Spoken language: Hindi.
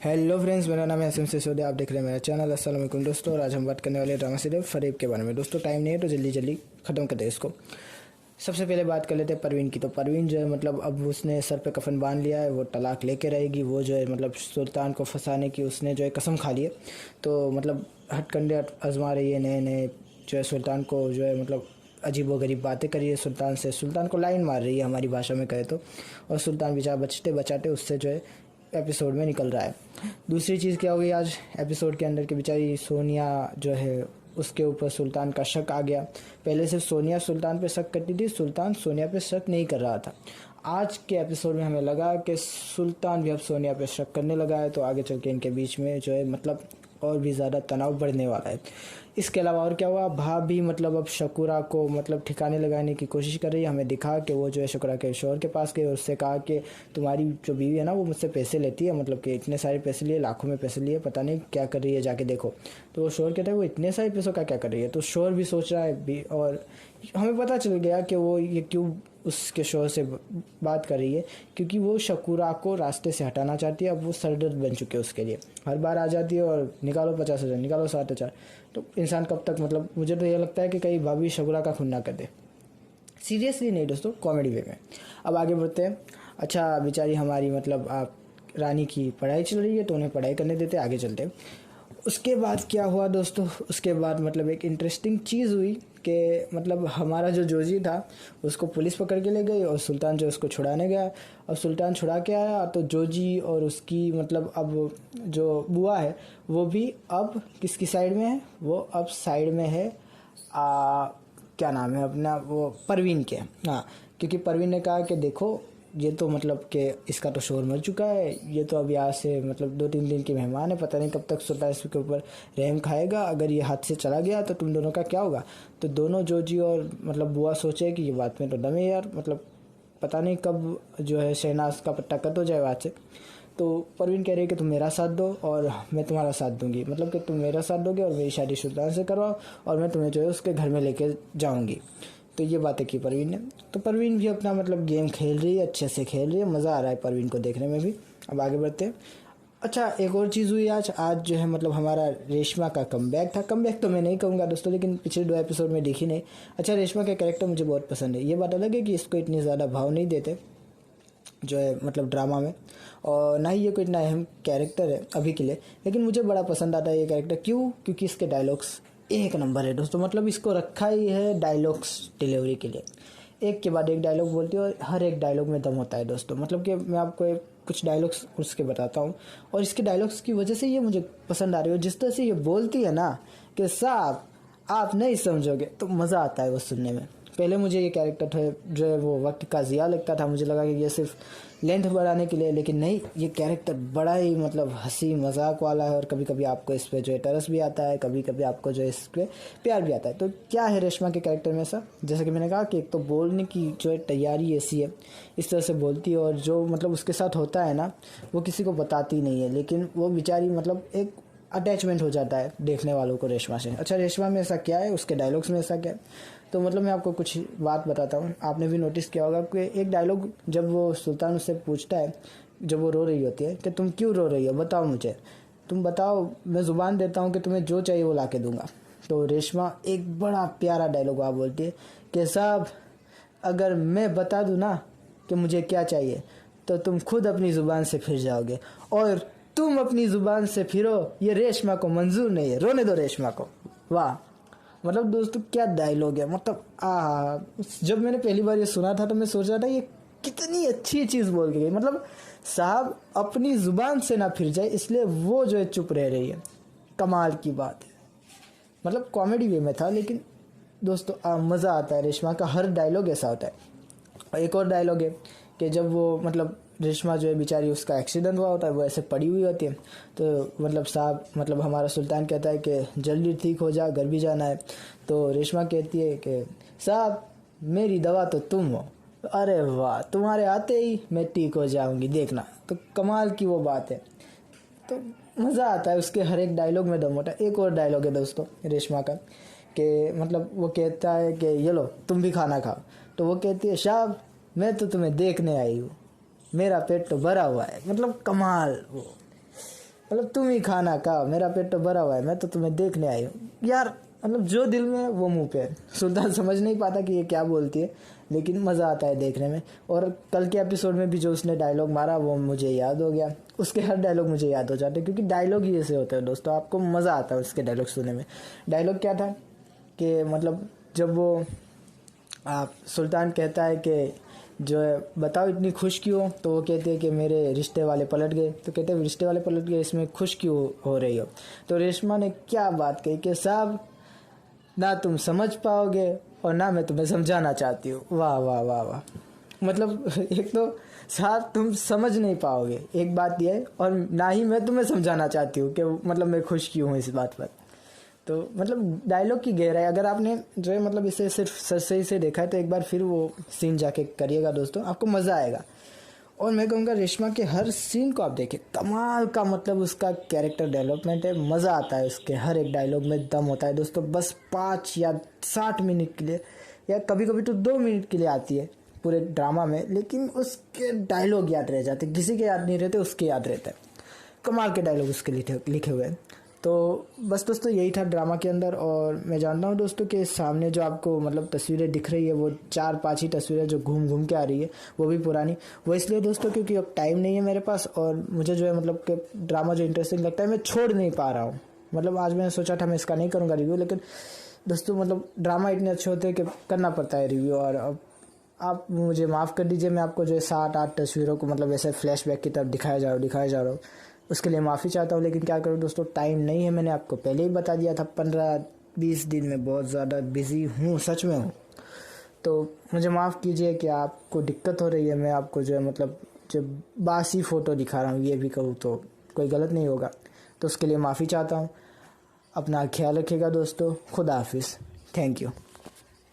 हेलो फ्रेंड्स, मेरा नाम है एसएम सिसोदिया। आप देख रहे हैं मेरा चैनल। अस्सलाम वालेकुम दोस्तों। और आज हम बात करने वाले ड्रामा सीरियल फरेब के बारे में। दोस्तों टाइम नहीं है तो जल्दी जल्दी ख़त्म कर दे इसको। सबसे पहले बात कर लेते हैं परवीन की। तो परवीन जो है मतलब अब उसने सर पे कफन बांध लिया है, वो तलाक लेके रहेगी। वो जो है मतलब सुल्तान को फंसाने की उसने जो है कसम खा ली है। तो मतलब हथकंडे आजमा रही है, नए नए जो है सुल्तान को जो है मतलब अजीब व गरीब बातें करी है सुल्तान से। सुल्तान को लाइन मार रही है हमारी भाषा में कहे तो। और सुल्तान बेचारा बचते बचाते उससे जो है एपिसोड में निकल रहा है। दूसरी चीज़ क्या हुई आज एपिसोड के अंदर कि बेचारी सोनिया जो है उसके ऊपर सुल्तान का शक आ गया। पहले सिर्फ सोनिया सुल्तान पे शक करती थी, सुल्तान सोनिया पे शक नहीं कर रहा था। आज के एपिसोड में हमें लगा कि सुल्तान भी अब सोनिया पे शक करने लगा है। तो आगे चल के इनके बीच में जो है मतलब और भी ज़्यादा तनाव बढ़ने वाला है। इसके अलावा और क्या हुआ, भाभी मतलब अब शकूरा को मतलब ठिकाने लगाने की कोशिश कर रही है। हमें दिखा कि वो जो है शकूरा के शोहर के पास गई और उससे कहा कि तुम्हारी जो बीवी है ना वो मुझसे पैसे लेती है, मतलब कि इतने सारे पैसे लिए, लाखों में पैसे लिए, पता नहीं क्या कर रही है, जाके देखो। तो वो शोहर कहता है वो इतने सारे पैसों का क्या कर रही है। तो शोहर भी सोच रहा है भी, और हमें पता चल गया कि वो ये क्यों उसके शोहर से बात कर रही है, क्योंकि वो शकूरा को रास्ते से हटाना चाहती है। अब वो सरदर्द बन चुके हैं उसके लिए। हर बार आ जाती है और निकालो 50,000, निकालो 60,000। तो इंसान कब तक, मतलब मुझे तो ये लगता है कि कहीं भाभी शकूरा का खून ना कर दे। सीरियसली नहीं दोस्तों, कॉमेडी वे में। अब आगे बढ़ते हैं। अच्छा बेचारी हमारी मतलब आप रानी की पढ़ाई चल रही है तो उन्हें पढ़ाई करने देते, आगे चलते हैं। उसके बाद क्या हुआ दोस्तों, उसके बाद मतलब एक इंटरेस्टिंग चीज़ हुई कि मतलब हमारा जो जोजी था उसको पुलिस पकड़ के ले गई और सुल्तान जो उसको छुड़ाने गया। अब सुल्तान छुड़ा के आया तो जोजी और उसकी मतलब अब जो बुआ है वो भी अब किसकी साइड में है, वो अब साइड में है क्या नाम है अपना, वो परवीन के। हाँ, क्योंकि परवीन ने कहा कि देखो ये तो मतलब कि इसका तो शोर मर चुका है, ये तो अब यहाँ से मतलब 2-3 दिन के मेहमान है, पता नहीं कब तक सुल्तान इसके ऊपर रहम खाएगा। अगर ये हाथ से चला गया तो तुम दोनों का क्या होगा। तो दोनों जोजी और मतलब बुआ सोचे कि ये बात में तो दम है यार, मतलब पता नहीं कब जो है शहनाज का पट्टा कट हो जाए बात से। तो परवीन कह रही है कि तुम मेरा साथ दो और मैं तुम्हारा साथ दूंगी, मतलब कि तुम मेरा साथ दोगे और मेरी शादी सुल्तान से करवाओ और मैं तुम्हें जो है उसके घर में लेके जाऊंगी। तो ये बातें की परवीन ने। तो परवीन भी अपना मतलब गेम खेल रही है, अच्छे से खेल रही है, मज़ा आ रहा है परवीन को देखने में भी। अब आगे बढ़ते हैं। अच्छा एक और चीज़ हुई आज जो है मतलब हमारा रेशमा का कमबैक था। कमबैक तो मैं नहीं कहूँगा दोस्तों, लेकिन पिछले 2 एपिसोड में देखी नहीं। अच्छा रेशमा का कैरेक्टर मुझे बहुत पसंद है। ये बात अलग है कि इसको इतनी ज़्यादा भाव नहीं देते जो है मतलब ड्रामा में, और ना ही ये कोई इतना अहम कैरेक्टर है अभी के लिए, लेकिन मुझे बड़ा पसंद आता है ये कैरेक्टर। क्यों? क्योंकि इसके डायलॉग्स एक नंबर है दोस्तों। मतलब इसको रखा ही है डायलॉग्स डिलीवरी के लिए, एक के बाद एक डायलॉग बोलती है और हर एक डायलॉग में दम होता है दोस्तों। मतलब कि मैं आपको कुछ डायलॉग्स उसके बताता हूँ और इसके डायलॉग्स की वजह से ये मुझे पसंद आ रही है। जिस तरह से ये बोलती है ना कि साहब आप नहीं समझोगे, तो मज़ा आता है वो सुनने में। पहले मुझे ये कैरेक्टर जो है वो वक्त का ज़िया लगता था, मुझे लगा कि ये सिर्फ लेंथ बढ़ाने के लिए, लेकिन नहीं, ये कैरेक्टर बड़ा ही मतलब हंसी मजाक वाला है और कभी कभी आपको इस पर जो है तरस भी आता है, कभी कभी आपको जो है इस पर प्यार भी आता है। तो क्या है रेशमा के कैरेक्टर में ऐसा, जैसे कि मैंने कहा कि एक तो बोलने की जो है तैयारी ऐसी है, इस तरह से बोलती है और जो मतलब उसके साथ होता है ना वो किसी को बताती नहीं है, लेकिन वो बेचारी मतलब एक अटैचमेंट हो जाता है देखने वालों को रेशमा से। अच्छा रेशमा में ऐसा क्या है, उसके डायलॉग्स में ऐसा क्या है, तो मतलब मैं आपको कुछ बात बताता हूँ। आपने भी नोटिस किया होगा कि एक डायलॉग जब वो सुल्तान उससे पूछता है, जब वो रो रही होती है कि तुम क्यों रो रही हो, बताओ मुझे, तुम बताओ, मैं ज़ुबान देता हूँ कि तुम्हें जो चाहिए वो ला के दूंगा। तो रेशमा एक बड़ा प्यारा डायलॉग वहाँ बोलती है कि साहब अगर मैं बता दूँ ना कि मुझे क्या चाहिए तो तुम खुद अपनी ज़ुबान से फिर जाओगे, और तुम अपनी ज़ुबान से फिरो, ये रेशमा को मंजूर नहीं है, रोने दो रेशमा को। वाह, मतलब दोस्तों क्या डायलॉग है। मतलब जब मैंने पहली बार ये सुना था तो मैं सोच रहा था ये कितनी अच्छी चीज़ बोल के गई। मतलब साहब अपनी ज़ुबान से ना फिर जाए इसलिए वो जो है चुप रह रही है। कमाल की बात है। मतलब कॉमेडी वे में था, लेकिन दोस्तों मज़ा आता है। रेशमा का हर डायलॉग ऐसा होता है। और एक और डायलॉग है कि जब वो मतलब रेशमा जो है बेचारी उसका एक्सीडेंट हुआ होता है, वो ऐसे पड़ी हुई होती है, तो मतलब साहब मतलब हमारा सुल्तान कहता है कि जल्दी ठीक हो जा, घर भी जाना है। तो रेशमा कहती है कि साहब मेरी दवा तो तुम हो। अरे वाह, तुम्हारे आते ही मैं ठीक हो जाऊंगी देखना। तो कमाल की वो बात है। तो मज़ा आता है, उसके हर एक डायलॉग में दम होता है। एक और डायलॉग है दोस्तों रेशमा का कि मतलब वो कहता है कि ये लो तुम भी खाना खाओ, तो वो कहती है साहब मैं तो तुम्हें देखने आई हूँ, मेरा पेट तो भरा हुआ है। मतलब कमाल वो। मतलब तुम ही खाना खाओ, मेरा पेट तो भरा हुआ है, मैं तो तुम्हें देखने आई हूँ यार। मतलब जो दिल में है वो मुंह पे है। सुल्तान समझ नहीं पाता कि ये क्या बोलती है, लेकिन मज़ा आता है देखने में। और कल के एपिसोड में भी जो उसने डायलॉग मारा वो मुझे याद हो गया। उसके हर डायलॉग मुझे याद हो जाते हैं, क्योंकि डायलॉग ही ऐसे होते हैं दोस्तों, आपको मज़ा आता है उसके डायलॉग सुनने में। डायलॉग क्या था कि मतलब जब वो सुल्तान कहता है कि जो है बताओ इतनी खुश क्यों, तो वो कहते हैं कि मेरे रिश्ते वाले पलट गए। तो कहते हैं रिश्ते वाले पलट गए, इसमें खुश क्यों हो रही हो। तो रेशमा ने क्या बात कही कि साहब ना तुम समझ पाओगे और ना मैं तुम्हें समझाना चाहती हूँ। वाह वाह वाह वाह। मतलब एक तो साहब तुम समझ नहीं पाओगे, एक बात यह है, और ना ही मैं तुम्हें समझाना चाहती हूँ कि मतलब मैं खुश क्यों हूँ इस बात पर। तो मतलब डायलॉग की गहराई, अगर आपने जो है मतलब इसे सिर्फ सही से देखा है तो एक बार फिर वो सीन जाके करिएगा दोस्तों, आपको मज़ा आएगा। और मैं कहूँगा रेशमा के हर सीन को आप देखें, कमाल का मतलब उसका कैरेक्टर डेवलपमेंट है, मज़ा आता है उसके हर एक डायलॉग में, दम होता है दोस्तों। बस 5 या 60 मिनट के लिए या कभी कभी तो 2 मिनट के लिए आती है पूरे ड्रामा में, लेकिन उसके डायलॉग याद रह जाते, किसी के याद नहीं रहते, उसके याद रहते हैं। कमाल के डायलॉग उसके लिखे हुए हैं। तो बस दोस्तों यही था ड्रामा के अंदर। और मैं जानता हूँ दोस्तों कि सामने जो आपको मतलब तस्वीरें दिख रही है वो 4-5 ही तस्वीरें जो घूम घूम के आ रही है, वो भी पुरानी। वो इसलिए दोस्तों क्योंकि अब टाइम नहीं है मेरे पास, और मुझे जो है मतलब कि ड्रामा जो इंटरेस्टिंग लगता है मैं छोड़ नहीं पा रहा हूँ। मतलब आज मैंने सोचा था मैं इसका नहीं करूँगा रिव्यू, लेकिन दोस्तों मतलब ड्रामा इतने अच्छे होते हैं कि करना पड़ता है रिव्यू। और अब आप मुझे माफ़ कर दीजिए, मैं आपको जो है 7-8 तस्वीरों को मतलब ऐसे फ्लैशबैक की तरफ दिखाया जा रहा हूँ, उसके लिए माफ़ी चाहता हूँ। लेकिन क्या करूँ दोस्तों, टाइम नहीं है, मैंने आपको पहले ही बता दिया था। 15-20 दिन में बहुत ज़्यादा बिज़ी हूँ, सच में हूँ। तो मुझे माफ़ कीजिए कि आपको दिक्कत हो रही है, मैं आपको जो है मतलब जब बासी फ़ोटो दिखा रहा हूँ ये भी कहूँ तो कोई गलत नहीं होगा, तो उसके लिए माफ़ी चाहता हूँ। अपना ख्याल रखिएगा दोस्तों, खुदा हाफिज़, थैंक यू।